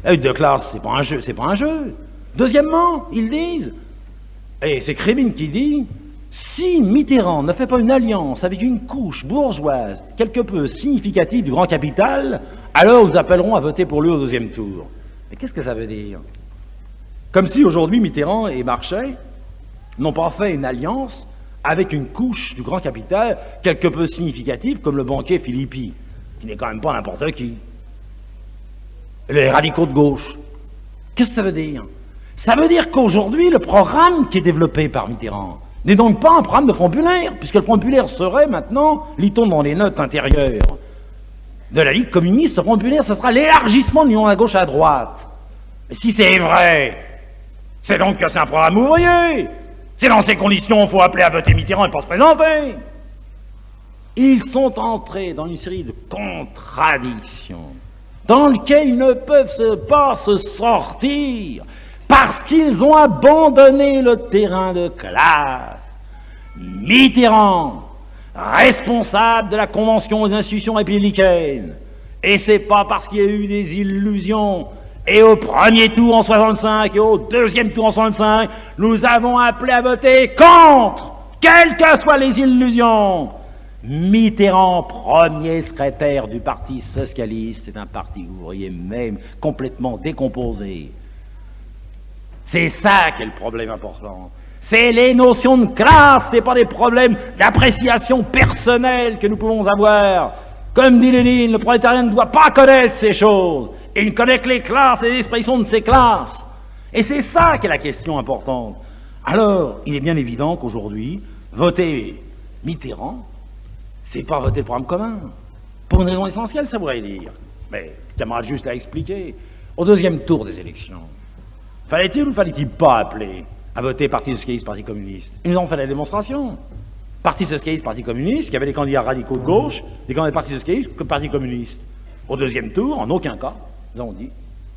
La lutte de classe, c'est pas un jeu, c'est pas un jeu. Deuxièmement, ils disent, et c'est Krivine qui dit, si Mitterrand ne fait pas une alliance avec une couche bourgeoise quelque peu significative du grand capital, alors nous appellerons à voter pour lui au deuxième tour. Mais qu'est-ce que ça veut dire? Comme si aujourd'hui Mitterrand et Marchais n'ont pas fait une alliance avec une couche du grand capital quelque peu significative comme le banquier Philippi, qui n'est quand même pas n'importe qui. Les radicaux de gauche. Qu'est-ce que ça veut dire? Ça veut dire qu'aujourd'hui, le programme qui est développé par Mitterrand n'est donc pas un programme de Front populaire, puisque le Front populaire serait maintenant, lit-on dans les notes intérieures de la Ligue communiste, le Front populaire, ce sera l'élargissement de l'union à gauche à droite. Mais si c'est vrai, c'est donc que c'est un programme ouvrier. C'est dans ces conditions qu'il faut appeler à voter Mitterrand et pas se présenter. Ils sont entrés dans une série de contradictions dans lesquelles ils ne peuvent pas se sortir parce qu'ils ont abandonné le terrain de classe. Mitterrand, responsable de la Convention des institutions républicaines, et c'est pas parce qu'il y a eu des illusions. Et au premier tour en 65 et au deuxième tour en 65, nous avons appelé à voter contre, quelles que soient les illusions. Mitterrand, premier secrétaire du Parti socialiste, c'est un parti ouvrier même complètement décomposé. C'est ça qui est le problème important. C'est les notions de classe, c'est pas des problèmes d'appréciation personnelle que nous pouvons avoir. Comme dit Lénine, le prolétariat ne doit pas connaître ces choses. Et il connaît que les classes et les expressions de ces classes. Et c'est ça qui est la question importante. Alors, il est bien évident qu'aujourd'hui, voter Mitterrand, c'est pas voter le programme commun. Pour une raison essentielle, ça voudrait dire. Mais le camarade Juste l'a expliqué. Au deuxième tour des élections, fallait-il ou fallait-il pas appeler à voter Parti socialiste, Parti communiste? Ils nous ont fait la démonstration. Parti socialiste, Parti communiste, qui avait des candidats radicaux de gauche, des candidats Parti socialiste que Parti communiste. Au deuxième tour, en aucun cas, nous avons dit,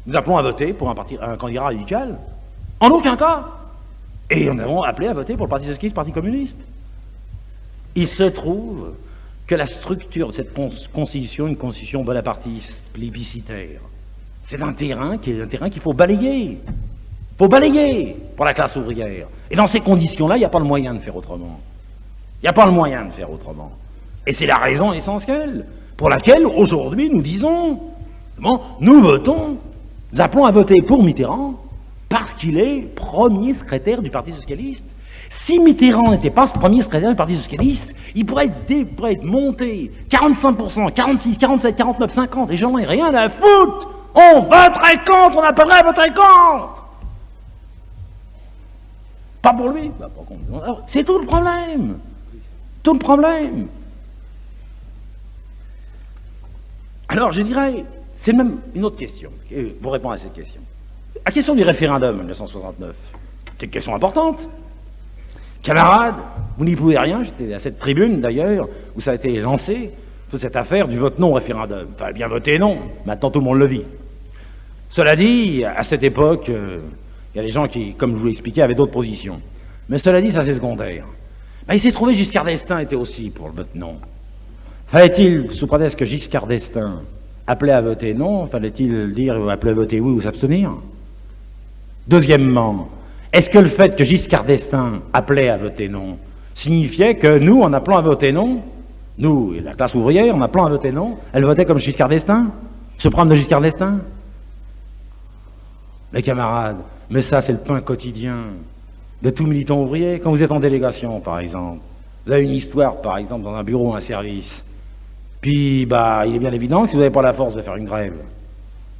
nous appelons à voter pour un candidat radical. En aucun cas. Et nous avons appelé à voter pour le Parti socialiste, Parti communiste. Il se trouve que la structure de cette constitution, une constitution bonapartiste, plébiscitaire, c'est un terrain qu'il faut balayer. Il faut balayer pour la classe ouvrière. Et dans ces conditions-là, il n'y a pas le moyen de faire autrement. Il n'y a pas le moyen de faire autrement. Et c'est la raison essentielle pour laquelle, aujourd'hui, nous disons, bon, nous votons, nous appelons à voter pour Mitterrand, parce qu'il est premier secrétaire du Parti socialiste. Si Mitterrand n'était pas ce premier secrétaire du Parti socialiste, il pourrait être monté 45%, 46, 47, 49, 50, et j'en ai rien à foutre. On voterait contre, on appellerait à voter contre. Pas pour lui. Bah, c'est tout le problème. Tout le problème. Alors, je dirais, c'est même une autre question, pour répondre à cette question. La question du référendum en 1969, c'est une question importante. Camarades, vous n'y pouvez rien, j'étais à cette tribune d'ailleurs, où ça a été lancé, toute cette affaire du vote non au référendum. Enfin, bien voter non, maintenant tout le monde le vit. Cela dit, à cette époque, il y a des gens qui, comme je vous l'ai expliqué, avaient d'autres positions. Mais cela dit, ça c'est secondaire. Ben, il s'est trouvé Giscard d'Estaing était aussi pour le vote non. Fallait-il, sous prétexte que Giscard d'Estaing appelait à voter non, fallait-il dire appeler à voter oui ou s'abstenir? Deuxièmement, est-ce que le fait que Giscard d'Estaing appelait à voter non signifiait que nous, en appelant à voter non, nous, la classe ouvrière, en appelant à voter non, elle votait comme Giscard d'Estaing? Se prendre de Giscard d'Estaing? Mes camarades, mais ça c'est le pain quotidien de tout militant ouvrier. Quand vous êtes en délégation, par exemple, vous avez une histoire, par exemple, dans un bureau, un service, puis bah, il est bien évident que si vous n'avez pas la force de faire une grève,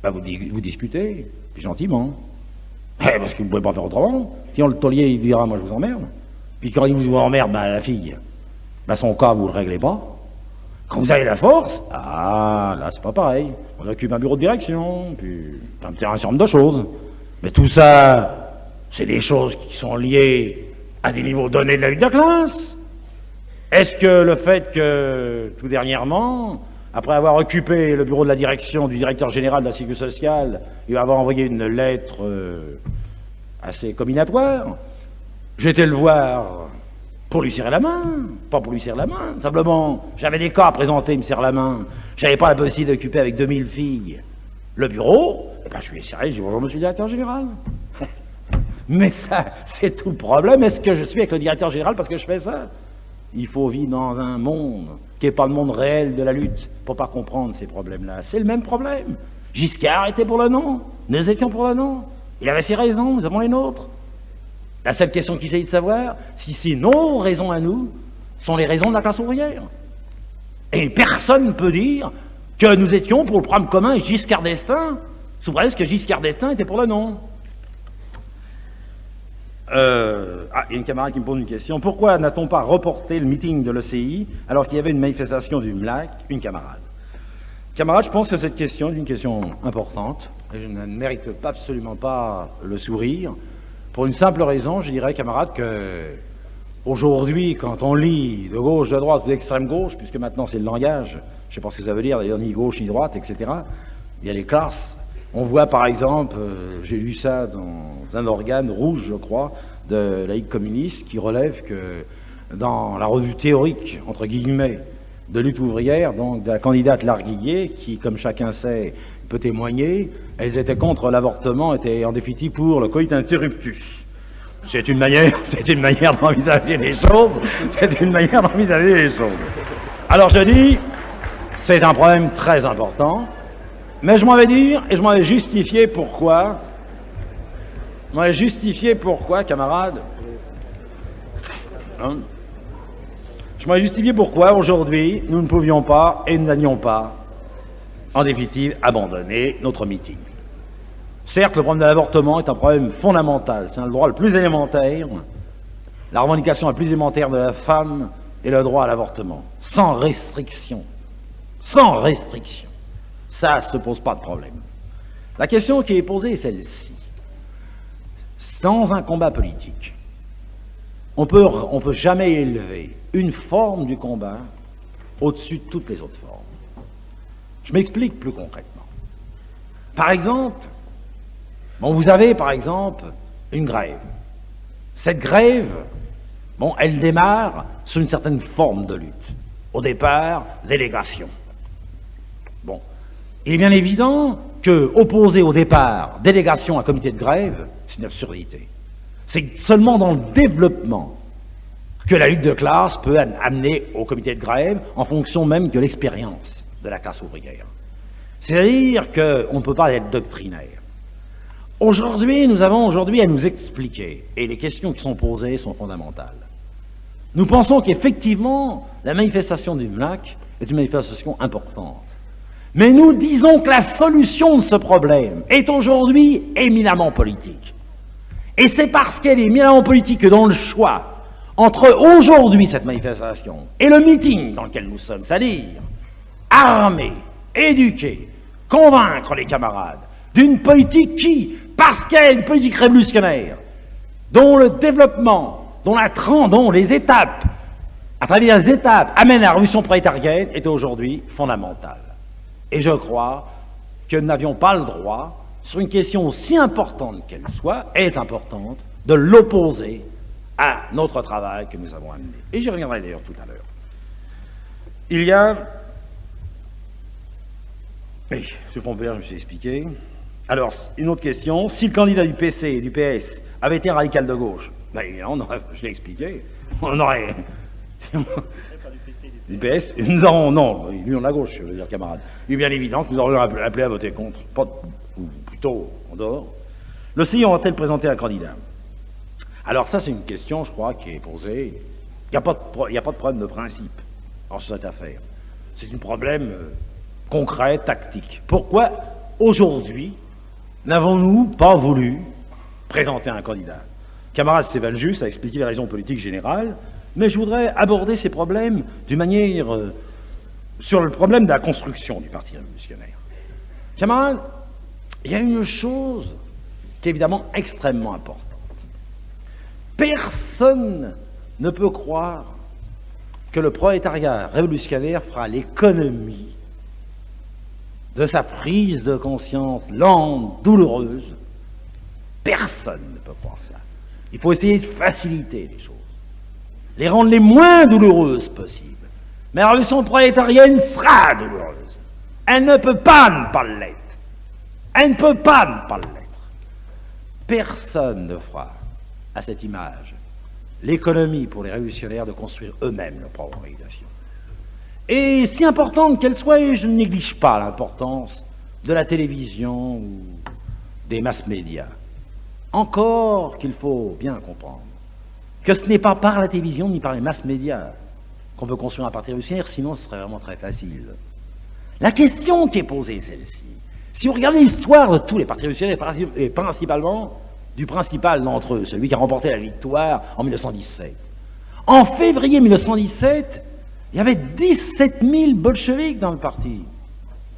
bah, vous discutez, puis gentiment. Parce que vous ne pouvez pas faire autrement. Sinon, le taulier, il dira, moi je vous emmerde. Puis quand il vous emmerde, bah, la fille, bah, son cas, vous ne le réglez pas. Quand vous avez la force, ah, là, c'est pas pareil. On occupe un bureau de direction, puis un certain nombre de choses. Mais tout ça, c'est des choses qui sont liées à des niveaux donnés de la lutte de classe. Est-ce que le fait que, tout dernièrement, après avoir occupé le bureau de la direction du directeur général de la Sécurité sociale, il va avoir envoyé une lettre assez combinatoire, j'étais le voir pour lui serrer la main, pas pour lui serrer la main, simplement, j'avais des cas à présenter, il me serre la main, j'avais pas la possibilité d'occuper avec 2000 filles le bureau, et ben je lui ai serré, j'ai dit bonjour monsieur le directeur général. Mais ça, c'est tout le problème, est-ce que je suis avec le directeur général parce que je fais ça? Il faut vivre dans un monde qui n'est pas le monde réel de la lutte pour pas comprendre ces problèmes-là. C'est le même problème. Giscard était pour le non, nous étions pour le non. Il avait ses raisons, nous avons les nôtres. La seule question qu'il s'agit de savoir, si nos raisons à nous sont les raisons de la classe ouvrière. Et personne ne peut dire que nous étions pour le programme commun et Giscard d'Estaing, sous prétexte que Giscard d'Estaing était pour le non. Il y a une camarade qui me pose une question. Pourquoi n'a-t-on pas reporté le meeting de l'ECI alors qu'il y avait une manifestation du MLAC? Une camarade. Camarade, je pense que cette question est une question importante et je ne mérite absolument pas le sourire. Pour une simple raison, je dirais, camarade, que aujourd'hui, quand on lit de gauche, de droite ou d'extrême gauche, puisque maintenant c'est le langage, je ne sais pas ce que ça veut dire, d'ailleurs ni gauche ni droite, etc., il y a les classes. On voit par exemple, j'ai lu ça dans un organe rouge, je crois, de la Ligue communiste, qui relève que dans la revue théorique, entre guillemets, de lutte ouvrière, donc de la candidate Larguillier, qui, comme chacun sait, peut témoigner, elles étaient contre l'avortement, étaient en définitive pour le coït interruptus. C'est une manière d'envisager les choses, c'est une manière d'envisager les choses. Alors je dis, c'est un problème très important. Mais je m'en vais dire, et je m'en vais justifier pourquoi. Je m'en vais justifier pourquoi, camarades. Hein? Je m'en vais justifier pourquoi, aujourd'hui, nous ne pouvions pas, et nous n'allions pas, en définitive, abandonner notre meeting. Certes, le problème de l'avortement est un problème fondamental. C'est le droit le plus élémentaire, la revendication la plus élémentaire de la femme est le droit à l'avortement. Sans restriction. Sans restriction. Ça ne se pose pas de problème. La question qui est posée est celle-ci. Dans un combat politique, on peut jamais élever une forme du combat au-dessus de toutes les autres formes. Je m'explique plus concrètement. Par exemple, vous avez par exemple une grève. Cette grève, elle démarre sous une certaine forme de lutte. Au départ, délégation. Il est bien évident que opposer au départ délégation à comité de grève, c'est une absurdité. C'est seulement dans le développement que la lutte de classe peut amener au comité de grève en fonction même de l'expérience de la classe ouvrière. C'est-à-dire qu'on ne peut pas être doctrinaire. Aujourd'hui, nous avons à nous expliquer, et les questions qui sont posées sont fondamentales. Nous pensons qu'effectivement, la manifestation du MLAC est une manifestation importante. Mais nous disons que la solution de ce problème est aujourd'hui éminemment politique. Et c'est parce qu'elle est militante politique que dans le choix entre aujourd'hui cette manifestation et le meeting dans lequel nous sommes, c'est-à-dire armer, éduquer, convaincre les camarades d'une politique qui, parce qu'elle est une politique révolutionnaire, dont le développement, dont les étapes, à travers les étapes, amènent à la révolution prolétarienne, est aujourd'hui fondamentale. Et je crois que nous n'avions pas le droit, sur une question aussi importante qu'elle soit, est importante, de l'opposer à notre travail que nous avons amené. Et j'y reviendrai d'ailleurs tout à l'heure. Il y a... Oui, ce Fontpère, je me suis expliqué. Alors, une autre question. Si le candidat du PC et du PS avait été radical de gauche, ben évidemment, je l'ai expliqué, on aurait... Du PS, nous aurons... Non, l'union de la gauche, je veux dire, camarade. Il est bien évident que nous aurions appelé à voter contre. Ou plutôt, en dehors. Le CI aura-t-elle présenté un candidat? Alors ça, c'est une question, je crois, qui est posée. Il n'y a pas de problème de principe en cette affaire. C'est un problème concret, tactique. Pourquoi, aujourd'hui, n'avons-nous pas voulu présenter un candidat? Camarade Stéphane Just a expliqué les raisons politiques générales, mais je voudrais aborder ces problèmes d'une manière... sur le problème de la construction du Parti révolutionnaire. Camarade, il y a une chose qui est évidemment extrêmement importante. Personne ne peut croire que le prolétariat révolutionnaire fera l'économie de sa prise de conscience lente, douloureuse. Personne ne peut croire ça. Il faut essayer de faciliter les choses, les rendre les moins douloureuses possibles. Mais la révolution prolétarienne sera douloureuse. Elle ne peut pas ne pas l'être. Elle ne peut pas ne pas l'être. Personne ne fera à cette image l'économie pour les révolutionnaires de construire eux-mêmes leur propre organisation. Et si importante qu'elle soit, et je ne néglige pas l'importance de la télévision ou des mass-médias, encore qu'il faut bien comprendre que ce n'est pas par la télévision ni par les mass-médias qu'on peut construire un parti révolutionnaire, sinon ce serait vraiment très facile. La question qui est posée est celle-ci. Si vous regardez l'histoire de tous les partis révolutionnaires, et principalement du principal d'entre eux, celui qui a remporté la victoire en 1917, en février 1917, il y avait 17 000 bolcheviks dans le parti.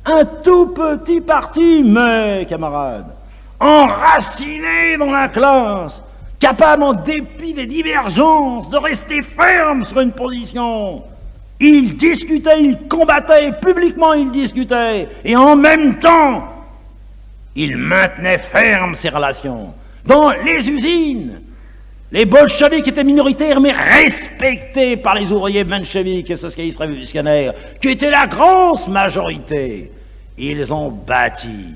Un tout petit parti, mais, camarades, enraciné dans la classe, capable, en dépit des divergences, de rester ferme sur une position. Il discutait, il combattait, publiquement il discutait, et en même temps, il maintenait ferme ses relations. Dans les usines, les bolcheviks étaient minoritaires, mais respectés par les ouvriers mencheviks et socialistes révolutionnaires, qui étaient la grosse majorité. Ils ont bâti,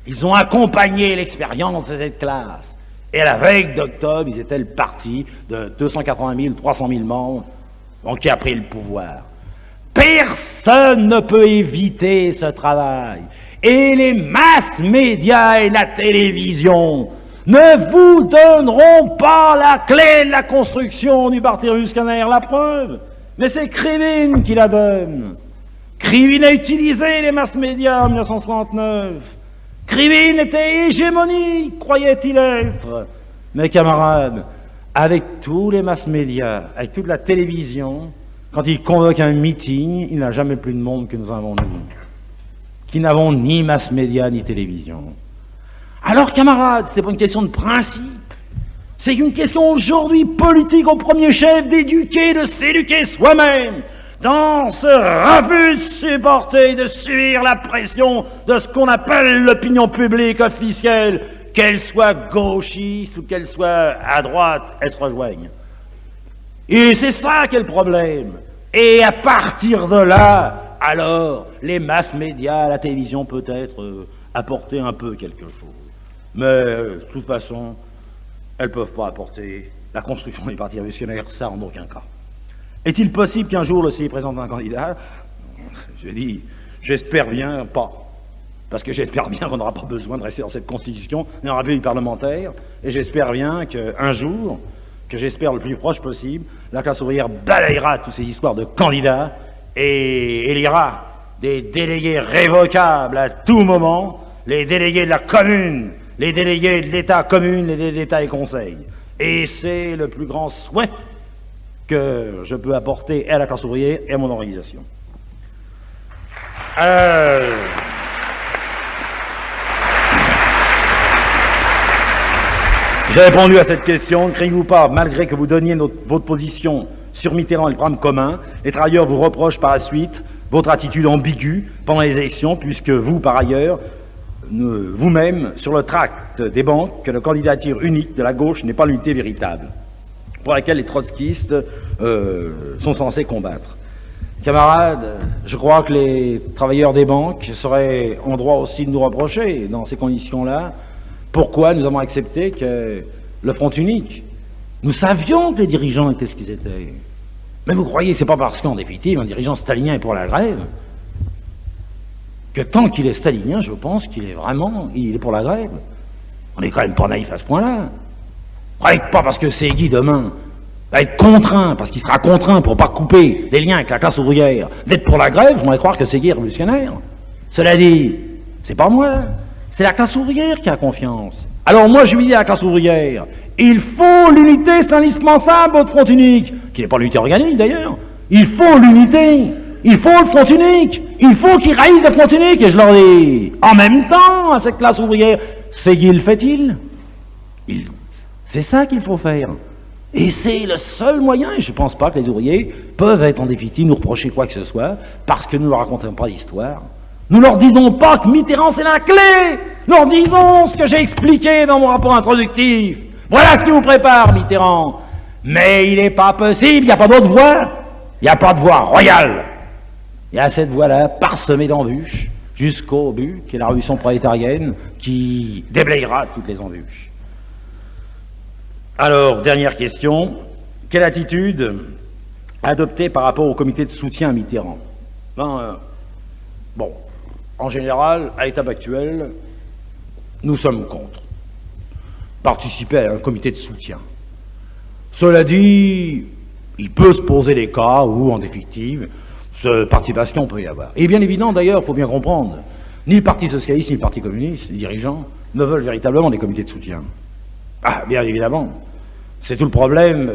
ils ont accompagné l'expérience de cette classe. Et à la veille d'octobre, ils étaient le parti de 280 000, 300 000 membres, donc qui a pris le pouvoir. Personne ne peut éviter ce travail. Et les mass-médias et la télévision ne vous donneront pas la clé de la construction du Parti révolutionnaire. La preuve, mais c'est Krivine qui la donne. Krivine a utilisé les mass-médias en 1969. Krivine était hégémonique, croyait-il être. Mes camarades, avec tous les mass-médias, avec toute la télévision, quand il convoque un meeting, il n'a jamais plus de monde que nous avons nous, qui n'avons ni mass-médias ni télévision. Alors, camarades, c'est pas une question de principe, c'est une question aujourd'hui politique au premier chef d'éduquer, de s'éduquer soi-même, dans ce refus de supporter, de subir la pression de ce qu'on appelle l'opinion publique officielle, qu'elle soit gauchiste ou qu'elle soit à droite, elles se rejoignent. Et c'est ça qui est le problème. Et à partir de là, alors, les mass-médias, la télévision peut-être apporter un peu quelque chose. Mais de toute façon, elles ne peuvent pas apporter la construction des partis révolutionnaires, ça en aucun cas. Est-il possible qu'un jour le CI présente un candidat? Je dis, j'espère bien pas. Parce que j'espère bien qu'on n'aura pas besoin de rester dans cette constitution, il n'y aura plus de parlementaire, et j'espère bien qu'un jour, que j'espère le plus proche possible, la classe ouvrière balayera toutes ces histoires de candidats et élira des délégués révocables à tout moment, les délégués de la commune, les délégués de l'État commune, les délégués de l'État et conseils. Et c'est le plus grand souhait que je peux apporter à la classe ouvrière et à mon organisation. J'ai répondu à cette question. Ne craignez-vous pas, malgré que vous donniez votre position sur Mitterrand et le programme commun, les travailleurs vous reprochent par la suite votre attitude ambiguë pendant les élections, puisque vous, par ailleurs, vous-même, sur le tract des banques, que la candidature unique de la gauche n'est pas l'unité véritable, pour laquelle les trotskistes sont censés combattre. Camarades, je crois que les travailleurs des banques seraient en droit aussi de nous reprocher, dans ces conditions-là, pourquoi nous avons accepté que le front unique. Nous savions que les dirigeants étaient ce qu'ils étaient. Mais vous croyez, c'est pas parce qu'en définitive, un dirigeant stalinien est pour la grève, que tant qu'il est stalinien, je pense qu'il est vraiment, il est pour la grève. On est quand même pas naïf à ce point-là. Vous croyez que pas parce que Segui demain va être contraint, parce qu'il sera contraint pour pas couper les liens avec la classe ouvrière, d'être pour la grève, vous m'allez croire que Segui est révolutionnaire. Cela dit, c'est pas moi, c'est la classe ouvrière qui a confiance. Alors moi je lui dis à la classe ouvrière, il faut l'unité, c'est indispensable, votre front unique, qui n'est pas l'unité organique d'ailleurs, il faut l'unité, il faut le front unique, il faut qu'ils raillissent le front unique, et je leur dis, en même temps, à cette classe ouvrière, Segui le fait-il? C'est ça qu'il faut faire. Et c'est le seul moyen, et je ne pense pas que les ouvriers peuvent être en définitive nous reprocher quoi que ce soit, parce que nous ne leur racontons pas l'histoire. Nous leur disons pas que Mitterrand c'est la clé. Nous leur disons ce que j'ai expliqué dans mon rapport introductif. Voilà ce qui vous prépare, Mitterrand. Mais il n'est pas possible, il n'y a pas d'autre voie. Il n'y a pas de voie royale. Il y a cette voie-là, parsemée d'embûches, jusqu'au but, qui est la révolution prolétarienne, qui déblayera toutes les embûches. Alors, dernière question. Quelle attitude adopter par rapport au comité de soutien à Mitterrand? Bon, en général, à l'étape actuelle, nous sommes contre. Participer à un comité de soutien. Cela dit, il peut se poser des cas où, en définitive, cette participation peut y avoir. Et bien évidemment, d'ailleurs, il faut bien comprendre, ni le Parti socialiste, ni le Parti communiste, les dirigeants, ne veulent véritablement des comités de soutien. Ah, bien évidemment. C'est tout le problème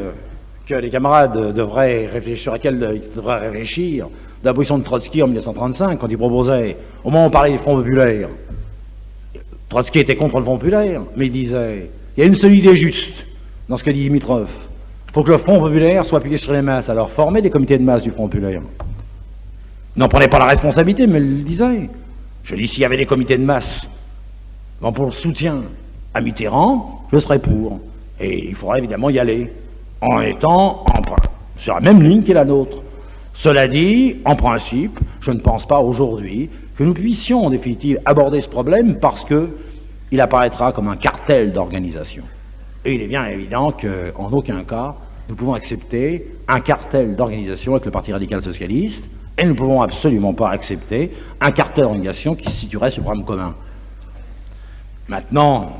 que les camarades devraient réfléchir, sur laquelle ils devraient réfléchir, de la position de Trotsky en 1935, quand il proposait, au moment où on parlait des fronts populaires, Trotsky était contre le front populaire, mais il disait, il y a une seule idée juste dans ce que dit Dimitrov, il faut que le front populaire soit appuyé sur les masses, alors former des comités de masse du front populaire. Il n'en prenait pas la responsabilité, mais il le disait. Je dis, s'il y avait des comités de masse, pour le soutien à Mitterrand, je serais pour. Et il faudrait évidemment y aller, en étant sur la même ligne qu'est la nôtre. Cela dit, en principe, je ne pense pas aujourd'hui que nous puissions en définitive aborder ce problème parce qu'il apparaîtra comme un cartel d'organisation. Et il est bien évident qu'en aucun cas, nous pouvons accepter un cartel d'organisation avec le Parti radical socialiste, et nous ne pouvons absolument pas accepter un cartel d'organisation qui se situerait sur le programme commun. Maintenant,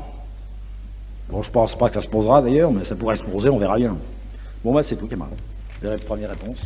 bon, je ne pense pas que ça se posera d'ailleurs, mais ça pourrait se poser, on verra bien. Bon, c'est tout, camarades. Vous avez la première réponse.